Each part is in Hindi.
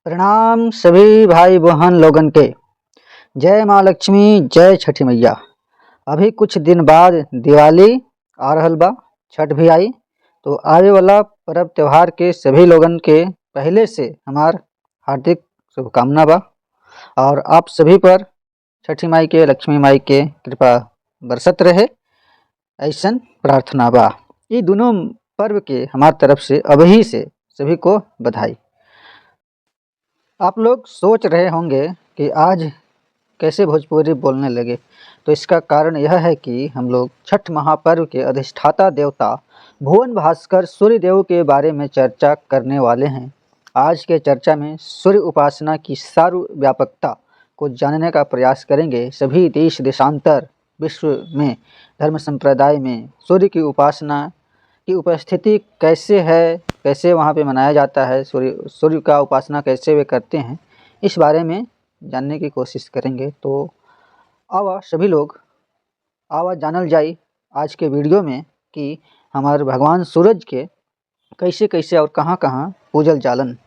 प्रणाम सभी भाई बहन लोगन के। जय माँ लक्ष्मी, जय छठी मैया। अभी कुछ दिन बाद दिवाली आ रहल बा, छठ भी आई। तो आवे वाला पर्व त्योहार के सभी लोगन के पहले से हमार हार्दिक शुभकामना बा। और आप सभी पर छठी माई के, लक्ष्मी माई के कृपा बरसत रहे, ऐसन प्रार्थना बा। ये दोनों पर्व के हमार तरफ से अभी से सभी को बधाई। आप लोग सोच रहे होंगे कि आज कैसे भोजपुरी बोलने लगे। तो इसका कारण यह है कि हम लोग छठ महापर्व के अधिष्ठाता देवता भुवन भास्कर सूर्य देव के बारे में चर्चा करने वाले हैं। आज के चर्चा में सूर्य उपासना की सर्वव्यापकता को जानने का प्रयास करेंगे। सभी देश देशांतर विश्व में धर्म संप्रदाय में सूर्य की उपासना की उपस्थिति कैसे है, कैसे वहाँ पे मनाया जाता है, सूर्य का उपासना कैसे वे करते हैं, इस बारे में जानने की कोशिश करेंगे। तो आवा सभी लोग आवा जानल जाई आज के वीडियो में कि हमारे भगवान सूरज के कैसे कैसे और कहाँ कहाँ पूजल जालन।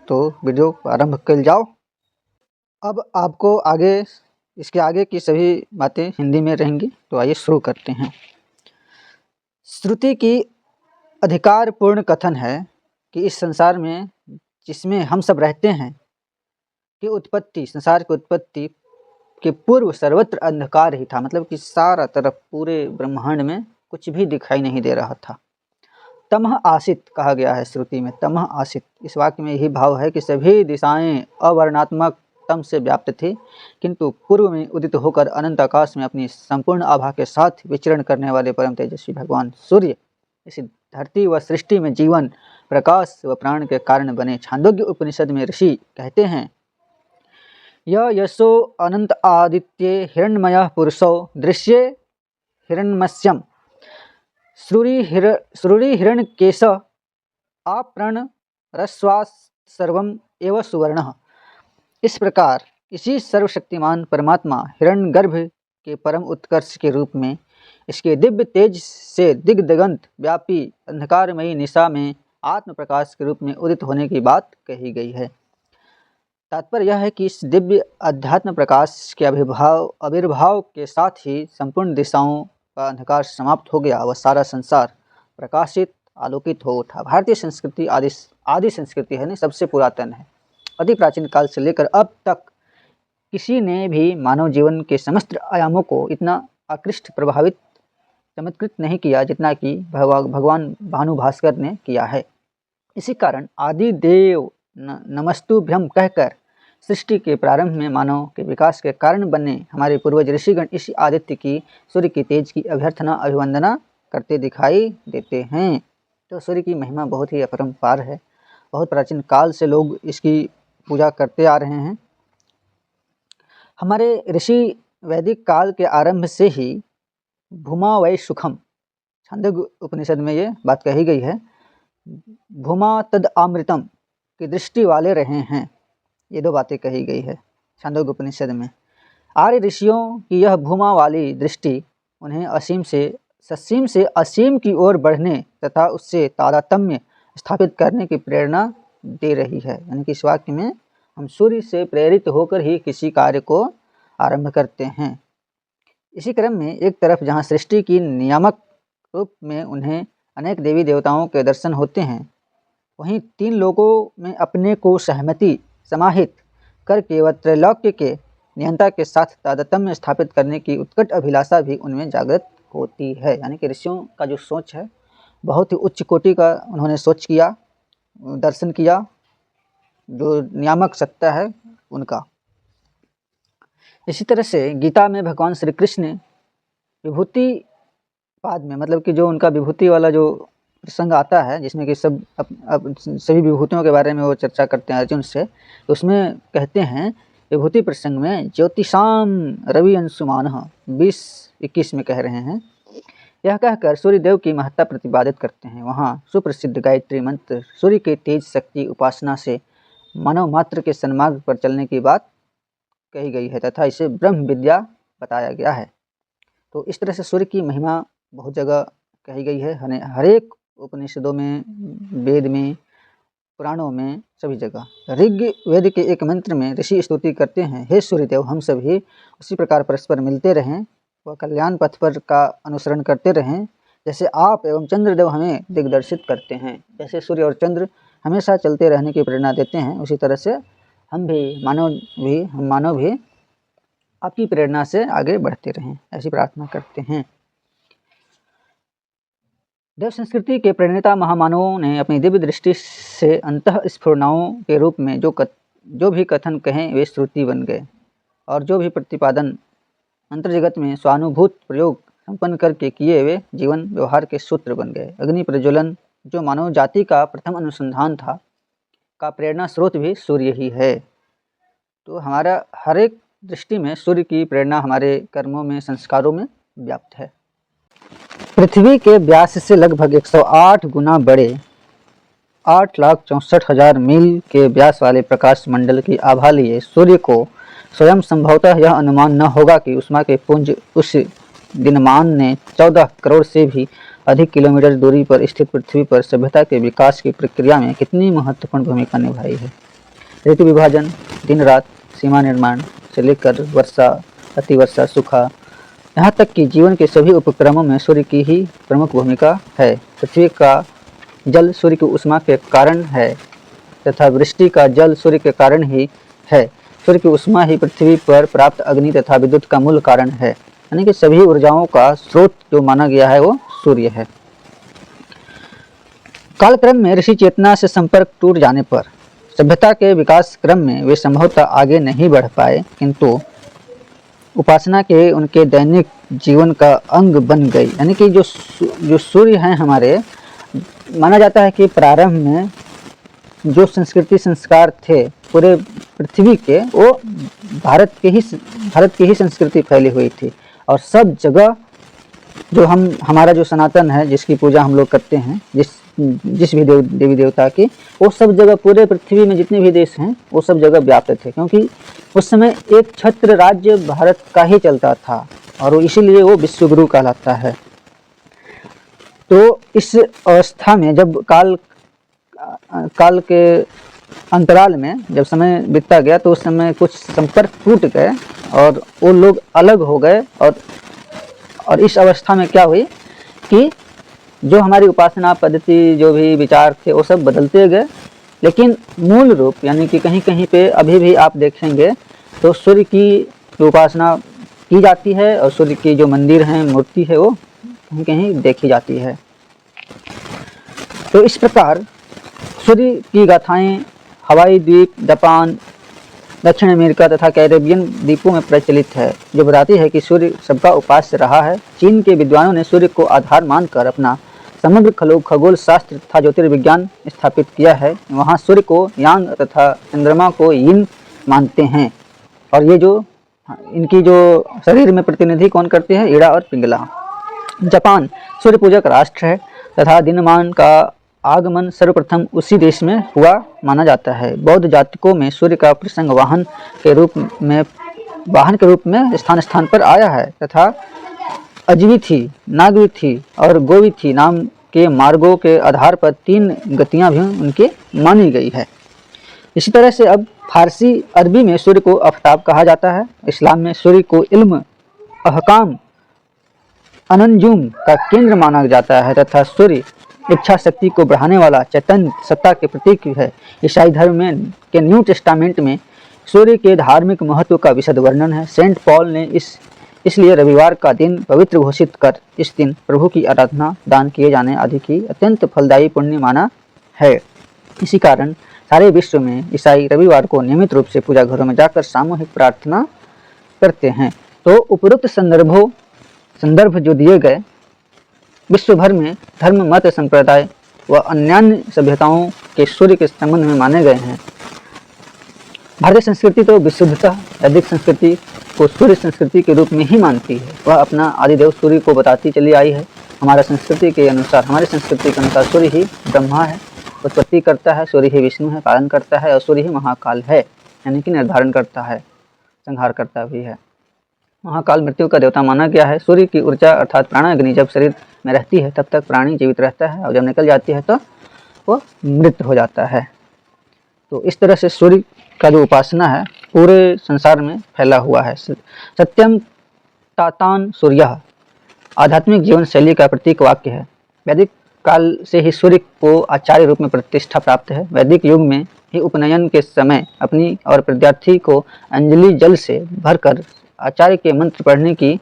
तो वीडियो आरंभ कर जाओ। अब आपको आगे इसके आगे की सभी बातें हिंदी में रहेंगी। तो आइए शुरू करते हैं। श्रुति की अधिकारपूर्ण कथन है कि इस संसार में जिसमें हम सब रहते हैं की उत्पत्ति, संसार की उत्पत्ति के पूर्व सर्वत्र अंधकार ही था। मतलब कि सारा तरफ पूरे ब्रह्मांड में कुछ भी दिखाई नहीं दे रहा था। तमः आसित कहा गया है श्रुति में, तमः आसित। इस वाक्य में यही भाव है कि सभी दिशाएं अवर्णात्मक तम से व्याप्त थी, किंतु पूर्व में उदित होकर अनंत आकाश में अपनी संपूर्ण आभा के साथ विचरण करने वाले परम तेजस्वी भगवान सूर्य इस धरती व सृष्टि में जीवन, प्रकाश व प्राण के कारण बने। छांदोग्य उपनिषद में ऋषि कहते हैं, यशो अनंत आदित्ये हिरण्मयः पुरुषो दृश्ये हिरण्मस्यम् श्रुरि हिरण्यकेश आपण रश्वास सर्वम एव सुवर्णः। इस प्रकार इसी सर्वशक्तिमान परमात्मा हिरण्यगर्भ के परम उत्कर्ष के रूप में इसके दिव्य तेज से दिग्दिगंत व्यापी अंधकारमयी निशा में आत्म प्रकाश के रूप में उदित होने की बात कही गई है। तात्पर्य यह है कि इस दिव्य अध्यात्म प्रकाश के आविर्भाव के साथ ही संपूर्ण दिशाओं का अंधकार समाप्त हो गया व सारा संसार प्रकाशित आलोकित हो उठा। भारतीय संस्कृति आदि संस्कृति है ना, सबसे पुरातन है। अति प्राचीन काल से लेकर अब तक किसी ने भी मानव जीवन के समस्त आयामों को इतना आकृष्ट, प्रभावित, चमत्कृत नहीं किया जितना कि भगवान भानु भास्कर ने किया है। इसी कारण आदि देव नमस्तुभ्यम कहकर सृष्टि के प्रारंभ में मानव के विकास के कारण बने हमारे पूर्वज ऋषिगण इसी आदित्य की, सूर्य की तेज की अभ्यर्थना, अभिवंदना करते दिखाई देते हैं। तो सूर्य की महिमा बहुत ही अपरंपार है। बहुत प्राचीन काल से लोग इसकी पूजा करते आ रहे हैं। हमारे ऋषि वैदिक काल के आरंभ से ही भूमा वै सुखम, छांदोग्य उपनिषद में ये बात कही गई है, भूमा तद अमृतम की दृष्टि वाले रहे हैं। ये दो बातें कही गई है छांदोग्य उपनिषद में। आर्य ऋषियों की यह भूमा वाली दृष्टि उन्हें ससीम से असीम की ओर बढ़ने तथा उससे तारतम्य स्थापित करने की प्रेरणा दे रही है। यानी कि इस वाक्य में हम सूर्य से प्रेरित होकर ही किसी कार्य को आरंभ करते हैं। इसी क्रम में एक तरफ जहाँ सृष्टि की नियामक रूप में उन्हें अनेक देवी देवताओं के दर्शन होते हैं, वहीं तीन लोगों में अपने को सहमति समाहित करके व त्रैलोक्य के नियंता के साथ तारतम्य स्थापित करने की उत्कट अभिलाषा भी उनमें जागृत होती है। यानी कि ऋषियों का जो सोच है बहुत ही उच्च कोटि का उन्होंने सोच किया, दर्शन किया, जो नियामक सत्ता है उनका। इसी तरह से गीता में भगवान श्री कृष्ण विभूति पाद में, मतलब कि जो उनका विभूति वाला जो प्रसंग आता है जिसमें कि सभी विभूतियों के बारे में वो चर्चा करते हैं अर्जुन से, तो उसमें कहते हैं विभूति प्रसंग में ज्योतिषाम रवि अंशुमान 20-21 में कह रहे हैं, यह कहकर सूर्य देव की महत्ता प्रतिपादित करते हैं। वहाँ सुप्रसिद्ध गायत्री मंत्र सूर्य के तेज शक्ति उपासना से मानव मात्र के सन्मार्ग पर चलने की बात कही गई है तथा इसे ब्रह्म विद्या बताया गया है। तो इस तरह से सूर्य की महिमा बहुत जगह कही गई है। हर एक उपनिषदों में, वेद में, पुराणों में सभी जगह। ऋग्वेद के एक मंत्र में ऋषि स्तुति करते हैं, हे सूर्यदेव, हम सभी उसी प्रकार परस्पर मिलते रहें व कल्याण पथ पर का अनुसरण करते रहें जैसे आप एवं चंद्रदेव हमें दिग्दर्शित करते हैं। जैसे सूर्य और चंद्र हमेशा चलते रहने की प्रेरणा देते हैं, उसी तरह से हम मानव भी आपकी प्रेरणा से आगे बढ़ते रहें, ऐसी प्रार्थना करते हैं। देव संस्कृति के प्रणेता महामानवों ने अपनी दिव्य दृष्टि से अंतःस्फुरणाओं के रूप में जो भी कथन कहें वे श्रुति बन गए, और जो भी प्रतिपादन अंतर्जगत में स्वानुभूत प्रयोग संपन्न करके किए वे जीवन व्यवहार के सूत्र बन गए। अग्नि प्रज्वलन जो मानव जाति का प्रथम अनुसंधान था, का प्रेरणा स्रोत भी सूर्य ही है। तो हमारा हर एक दृष्टि में सूर्य की प्रेरणा हमारे कर्मों में, संस्कारों में व्याप्त है। पृथ्वी के व्यास से लगभग 108 गुना बड़े 8,64,000 मील के व्यास वाले प्रकाश मंडल की आभा लिए सूर्य को स्वयं संभवतः यह अनुमान न होगा कि उष्मा के पुंज उस दिनमान ने 14 करोड़ से भी अधिक किलोमीटर दूरी पर स्थित पृथ्वी पर सभ्यता के विकास की प्रक्रिया में कितनी महत्वपूर्ण भूमिका निभाई है। ऋतु विभाजन, दिन रात, सीमा निर्माण से लेकर वर्षा, अतिवर्षा, सूखा, यहाँ तक कि जीवन के सभी उपक्रमों में सूर्य की ही प्रमुख भूमिका है। पृथ्वी का जल सूर्य की उष्मा के कारण है तथा वृष्टि का जल सूर्य के कारण ही है। सूर्य की उष्मा ही पृथ्वी पर प्राप्त अग्नि तथा विद्युत का मूल कारण है, यानी कि सभी ऊर्जाओं का स्रोत जो माना गया है वो सूर्य है। कालक्रम में ऋषि चेतना से संपर्क टूट जाने पर सभ्यता के विकास क्रम में वे संभवतः आगे नहीं बढ़ पाए, किंतु उपासना के उनके दैनिक जीवन का अंग बन गई। यानी कि जो सूर्य हैं हमारे, माना जाता है कि प्रारंभ में जो संस्कृति संस्कार थे पूरे पृथ्वी के, वो भारत की ही संस्कृति फैली हुई थी, और सब जगह जो हमारा जो सनातन है, जिसकी पूजा हम लोग करते हैं, जिस भी देवी देवता की, वो सब जगह पूरे पृथ्वी में जितने भी देश हैं वो सब जगह व्याप्त थे, क्योंकि उस समय एक छत्र राज्य भारत का ही चलता था और इसीलिए वो विश्वगुरु कहलाता है। तो इस अवस्था में जब काल के अंतराल में जब समय बीतता गया तो उस समय कुछ संपर्क टूट गए और वो लोग अलग हो गए, और इस अवस्था में क्या हुई कि जो हमारी उपासना पद्धति, जो भी विचार थे, वो सब बदलते गए, लेकिन मूल रूप यानी कि कहीं कहीं पे अभी भी आप देखेंगे तो सूर्य की उपासना की जाती है और सूर्य की जो मंदिर हैं, मूर्ति है, वो कहीं कहीं देखी जाती है। तो इस प्रकार सूर्य की गाथाएं हवाई द्वीप, जापान, दक्षिण अमेरिका तथा कैरेबियन द्वीपों में प्रचलित है, जो बताती है कि सूर्य सबका उपास्य रहा है। चीन के विद्वानों ने सूर्य को आधार मानकर अपना समग्र खगोल शास्त्र तथा ज्योतिर्विज्ञान स्थापित किया है। वहाँ सूर्य को यांग तथा चंद्रमा को यिन मानते हैं, और ये जो इनकी जो शरीर में प्रतिनिधि कौन करते हैं, ईड़ा और पिंगला। जापान सूर्य पूजक राष्ट्र है तथा दिनमान का आगमन सर्वप्रथम उसी देश में हुआ माना जाता है। बौद्ध जातकों में सूर्य का प्रसंग वाहन के रूप में स्थान स्थान पर आया है तथा अजविथी, नागविथी और गोविथी नाम के मार्गों के आधार पर 3 गतियां भी उनकी मानी गई है। इसी तरह से अब फारसी अरबी में सूर्य को आफ्ताब कहा जाता है। इस्लाम में सूर्य को इल्म, अहकाम, अनंजुम का केंद्र माना जाता है तथा सूर्य इच्छा शक्ति को बढ़ाने वाला चैतन्य सत्ता के प्रतीक है। ईसाई धर्म में के न्यू टेस्टामेंट में सूर्य के धार्मिक महत्व का विशद वर्णन है। सेंट पॉल ने इसलिए रविवार का दिन पवित्र घोषित कर इस दिन प्रभु की आराधना, दान किए जाने आदि की अत्यंत फलदायी पुण्य माना है। इसी कारण सारे विश्व में ईसाई रविवार को नियमित रूप से पूजा घरों में जाकर सामूहिक प्रार्थना करते हैं। तो उपरोक्त संदर्भ जो दिए गए विश्व भर में धर्म, मत, संप्रदाय व अन्य सभ्यताओं के सूर्य के संबंध में माने गए हैं। भारतीय संस्कृति तो विशुद्धता वैदिक संस्कृति को सूर्य संस्कृति के रूप में ही मानती है। वह अपना आदिदेव सूर्य को बताती चली आई है। हमारी संस्कृति के अनुसार सूर्य ही ब्रह्मा है, उत्पत्ति करता है, सूर्य ही विष्णु है, पालन करता है, और सूर्य ही महाकाल है, यानी कि निर्धारण करता है, संहार करता भी है। महाकाल मृत्यु का देवता माना गया है। सूर्य की ऊर्जा अर्थात प्राणाग्नि जब शरीर में रहती है तब तक प्राणी जीवित रहता है, और जब निकल जाती है तो वो मृत हो जाता है। तो इस तरह से सूर्य का जो उपासना है पूरे संसार में फैला हुआ है। सत्यम तातान सूर्यः आध्यात्मिक जीवन शैली का प्रतीक वाक्य है। वैदिक काल से ही सूर्य को आचार्य रूप में प्रतिष्ठा प्राप्त है। वैदिक युग में ही उपनयन के समय अपनी और विद्यार्थी को अंजलि जल से भरकर आचार्य के मंत्र पढ़ने की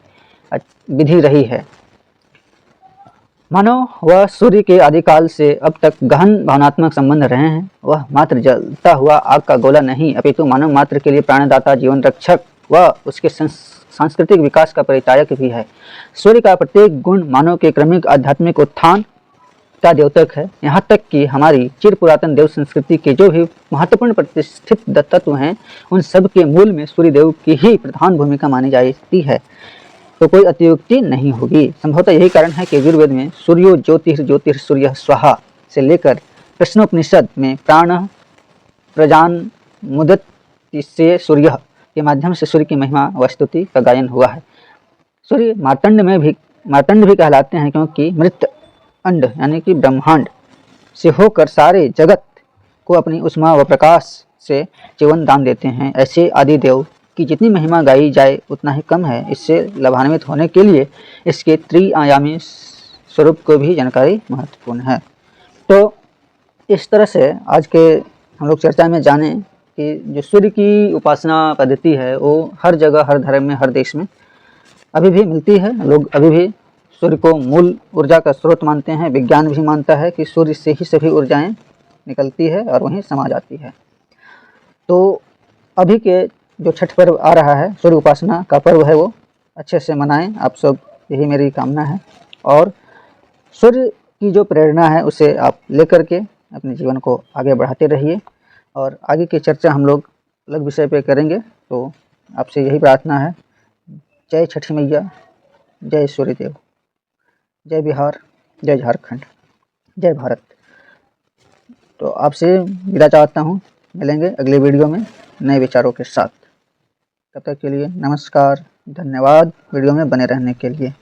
विधि रही है। मानो वह सूर्य के आदिकाल से अब तक गहन भावनात्मक संबंध रहे हैं। वह मात्र जलता हुआ आग का गोला नहीं, अपितु मानव मात्र के लिए प्राणदाता, जीवन रक्षक व उसके सांस्कृतिक विकास का परिचायक भी है। सूर्य का प्रत्येक गुण मानव के क्रमिक आध्यात्मिक उत्थान का द्योतक है। यहाँ तक कि हमारी चिर पुरातन देव संस्कृति के जो भी महत्वपूर्ण प्रतिष्ठित तत्व हैं, उन सब के मूल में सूर्य देव की ही प्रधान भूमिका मानी जाती है। तो कोई अतियुक्ति नहीं होगी। संभवतः यही कारण है कि यजुर्वेद में सूर्यो ज्योतिर् सूर्य स्वाहा से लेकर प्रश्नोपनिषद में प्राण प्रजान मुदति से सूर्य के माध्यम से सूर्य की महिमा व स्तुति का गायन हुआ है। सूर्य मार्तंड भी कहलाते हैं, क्योंकि मृत अंड यानी कि ब्रह्मांड से होकर सारे जगत को अपनी उष्मा व प्रकाश से जीवन दान देते हैं। ऐसे आदिदेव की जितनी महिमा गाई जाए उतना ही कम है। इससे लाभान्वित होने के लिए इसके त्रिआयामी स्वरूप को भी जानकारी महत्वपूर्ण है। तो इस तरह से आज के हम लोग चर्चा में जाने कि जो सूर्य की उपासना पद्धति है वो हर जगह, हर धर्म में, हर देश में अभी भी मिलती है। लोग अभी भी सूर्य को मूल ऊर्जा का स्रोत मानते हैं। विज्ञान भी मानता है कि सूर्य से ही सभी ऊर्जाएं निकलती है और वहीं समा जाती है। तो अभी के जो छठ पर्व आ रहा है, सूर्य उपासना का पर्व है, वो अच्छे से मनाएं आप सब, यही मेरी कामना है। और सूर्य की जो प्रेरणा है उसे आप लेकर के अपने जीवन को आगे बढ़ाते रहिए। और आगे की चर्चा हम लोग अलग विषय पे करेंगे। तो आपसे यही प्रार्थना है। जय छठी मैया, जय सूर्यदेव, जय बिहार, जय झारखंड, जय भारत। तो आपसे विदा चाहता हूँ। मिलेंगे अगले वीडियो में नए विचारों के साथ। तब तक के लिए नमस्कार, धन्यवाद वीडियो में बने रहने के लिए।